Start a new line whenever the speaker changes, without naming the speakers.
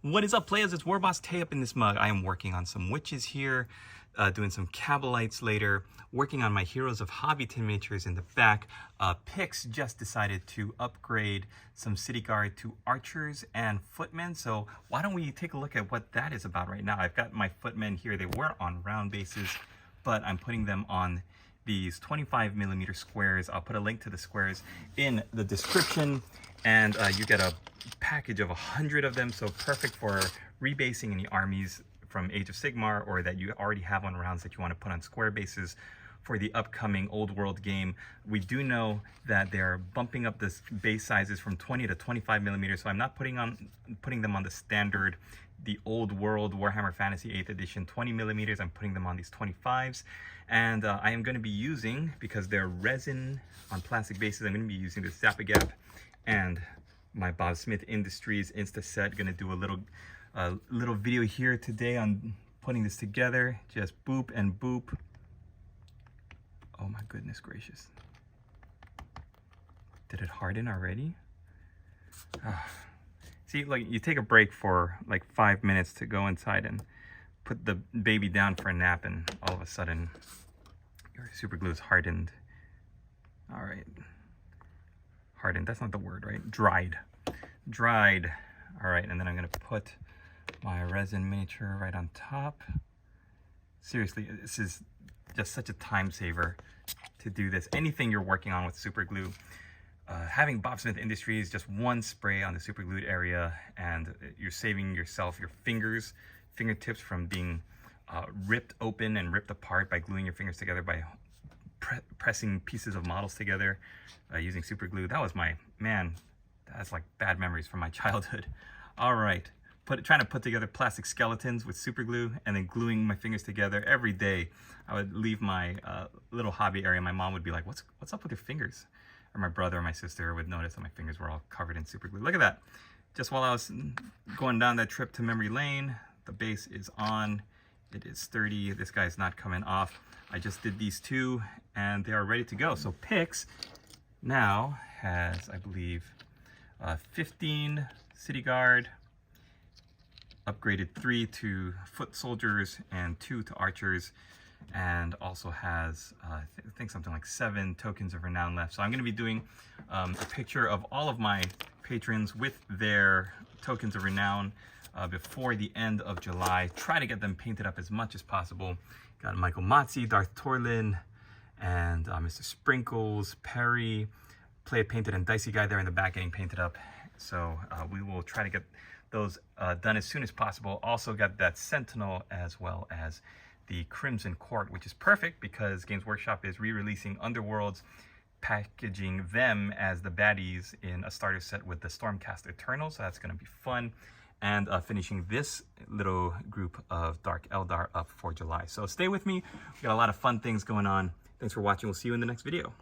What is up, players? It's Warboss Tay up in this mug. I am working on some witches here, doing some Cabalites later, working on my Heroes of Hobbyton miniatures in the back. Pix just decided to upgrade some City Guard to Archers and Footmen, so why don't we take a look at what that is about right now. I've got my Footmen here. They were on round bases, but I'm putting them on these 25mm squares. I'll put a link to the squares in the description, and you get a package of 100 of them, so perfect for rebasing any armies from Age of Sigmar or that you already have on rounds that you want to put on square bases for the upcoming Old World game. We do know that they're bumping up the base sizes from 20 to 25mm, so I'm not putting them on the standard, the Old World Warhammer Fantasy 8th edition 20mm. I'm putting them on these 25s, and I am going to be using, because they're resin on plastic bases, I'm going to be using the Zap-A-Gap and my Bob Smith Industries Instaset. Gonna do a little video here today on putting this together. Just boop and boop. Oh my goodness gracious. Did it harden already? See, like, you take a break for like 5 minutes to go inside and put the baby down for a nap, and all of a sudden your super glue is hardened. All right. Hardened, that's not the word, right? Dried. All right, and then I'm gonna put my resin miniature right on top. Seriously, this is just such a time saver to do this. Anything you're working on with super glue, having Bob Smith Industries, just one spray on the super glued area, and you're saving yourself your fingertips from being ripped open and ripped apart by gluing your fingers together, by pressing pieces of models together using super glue. That was that's like bad memories from my childhood. All right, trying to put together plastic skeletons with super glue and then gluing my fingers together every day. I would leave my little hobby area. My mom would be like, what's up with your fingers? Or my brother or my sister would notice that my fingers were all covered in super glue. Look at that. Just while I was going down that trip to memory lane, the base is on. It is sturdy. This guy's not coming off. I just did these two and they are ready to go. So Pix now has, I believe, 15 City Guard, upgraded 3 to Foot Soldiers and 2 to Archers, and also has, I think something like 7 tokens of renown left. So I'm going to be doing a picture of all of my patrons with their tokens of renown before the end of July. Try to get them painted up as much as possible. Got Michael Motzi, Darth Torlin, and Mr. Sprinkles, Perry, Play It Painted, and Dicey Guy there in the back getting painted up. So we will try to get those done as soon as possible. Also got that Sentinel as well as the Crimson Court, which is perfect because Games Workshop is re-releasing Underworlds, packaging them as the baddies in a starter set with the Stormcast Eternal. So that's going to be fun. And finishing this little group of Dark Eldar up for July. So stay with me. We got a lot of fun things going on. Thanks for watching. We'll see you in the next video.